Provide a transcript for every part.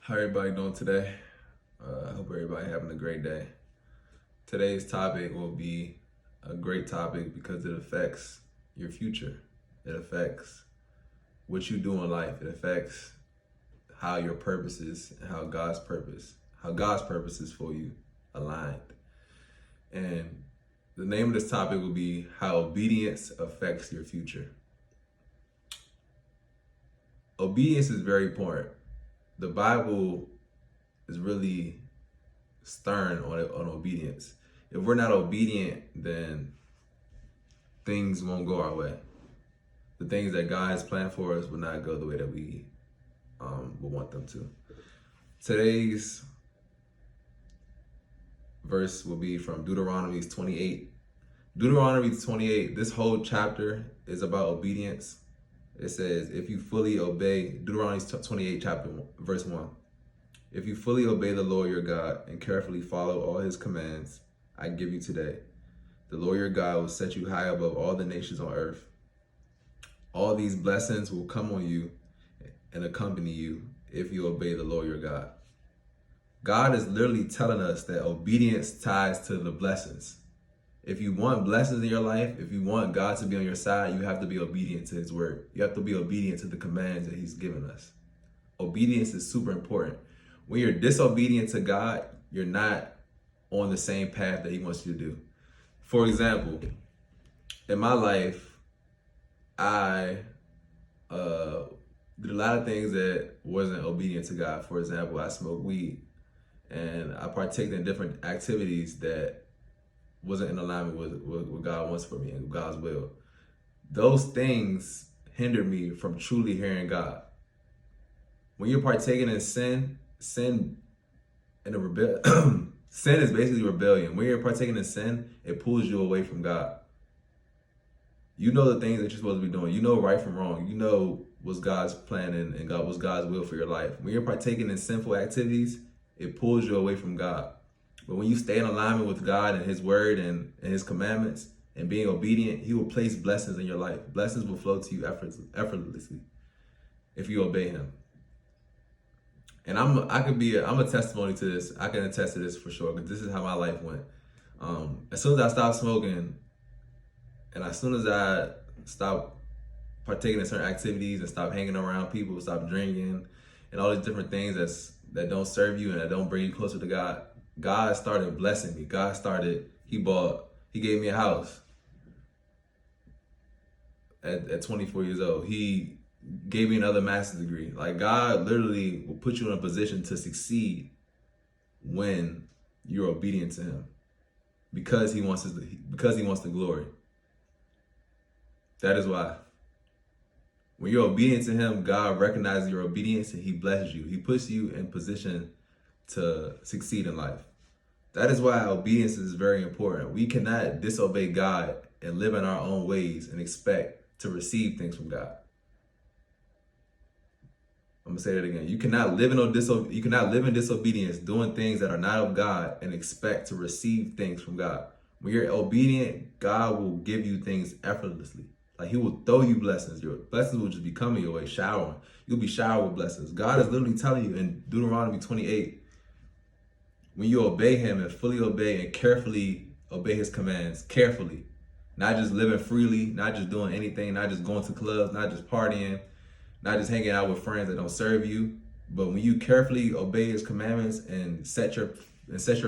How everybody doing today? I hope everybody having a great day. Today's topic will be a great topic because it affects your future. It affects what you do in life. It affects how your purposes and how God's purposes for you aligned. And the name of this topic will be how obedience affects your future. Obedience is very important. The Bible is really stern on obedience. If we're not obedient, then things won't go our way. The things that God has planned for us will not go the way that we would want them to. Today's verse will be from Deuteronomy 28. Deuteronomy 28, this whole chapter is about obedience. It says, if you fully obey, Deuteronomy 28, chapter 1, verse 1. If you fully obey the Lord your God and carefully follow all his commands I give you today, the Lord your God will set you high above all the nations on earth. All these blessings will come on you and accompany you if you obey the Lord your God. God is literally telling us that obedience ties to the blessings. If you want blessings in your life, if you want God to be on your side, you have to be obedient to his word. You have to be obedient to the commands that he's given us. Obedience is super important. When you're disobedient to God, you're not on the same path that he wants you to do. For example, in my life, I did a lot of things that wasn't obedient to God. For example, I smoked weed and I partaked in different activities that wasn't in alignment with what God wants for me and God's will. Those things hindered me from truly hearing God. When you're partaking in sin in a sin is basically rebellion. When you're partaking in sin, it pulls you away from God. You know the things that you're supposed to be doing. You know right from wrong. You know what's God's plan and what's God's will for your life. When you're partaking in sinful activities, it pulls you away from God. But when you stay in alignment with God and his word and his commandments and being obedient, he will place blessings in your life. Blessings will flow to you effortlessly if you obey him. And I'm a testimony to this. I can attest to this for sure, because this is how my life went. As soon as I stopped smoking and as soon as I stopped partaking in certain activities and stopped hanging around people, stopped drinking and all these different things that don't serve you and that don't bring you closer to God, God started blessing me. He gave me a house at 24 years old. He gave me another master's degree. Like, God literally will put you in a position to succeed when you're obedient to him, because he wants the glory. That is why. When you're obedient to him, God recognizes your obedience and he blesses you. He puts you in position to succeed in life. That is why obedience is very important. We cannot disobey God and live in our own ways and expect to receive things from God. I'm gonna say that again. You cannot live in disobedience, doing things that are not of God, and expect to receive things from God. When you're obedient, God will give you things effortlessly. Like, he will throw you blessings. Your blessings will just be coming your way, showering. You'll be showered with blessings. God is literally telling you in Deuteronomy 28, when you obey him and fully obey and carefully obey his commands, carefully, not just living freely, not just doing anything, not just going to clubs, not just partying, not just hanging out with friends that don't serve you, but when you carefully obey his commandments and set your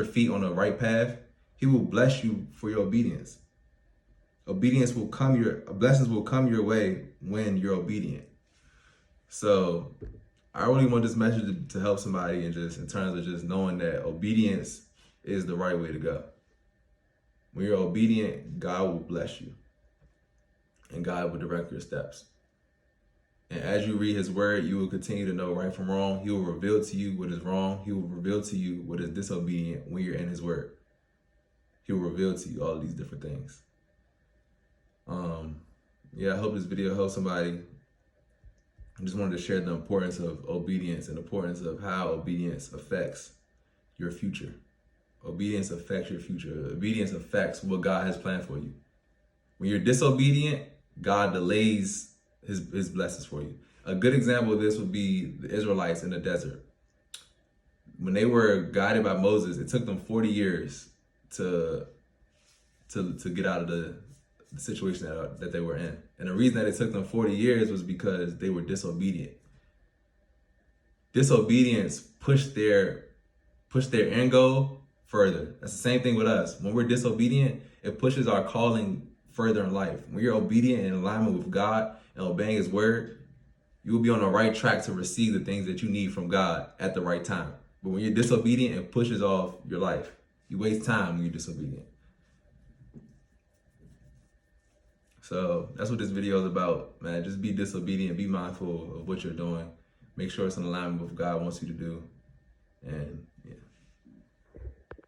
feet on the right path, he will bless you for your obedience. Blessings will come your way when you're obedient. So I really want this message to help somebody in terms of just knowing that obedience is the right way to go. When you're obedient, God will bless you and God will direct your steps. And as you read his word, you will continue to know right from wrong. He will reveal to you what is wrong. He will reveal to you what is disobedient when you're in his word. He will reveal to you all of these different things. I hope this video helps somebody. I just wanted to share the importance of obedience and the importance of how obedience affects your future. Obedience affects your future. Obedience affects what God has planned for you. When you're disobedient, God delays his blessings for you. A good example of this would be the Israelites in the desert. when they were guided by Moses, it took them 40 years to get out of the situation that they were in. And the reason that it took them 40 years was because they were disobedient. Disobedience pushed their end goal further. That's the same thing with us. When we're disobedient, it pushes our calling further in life. When you're obedient and in alignment with God and obeying His word, you will be on the right track to receive the things that you need from God at the right time. But when you're disobedient, it pushes off your life. You waste time when you're disobedient. So that's what this video is about, man. Just be disobedient, be mindful of what you're doing. Make sure it's in alignment with what God wants you to do. And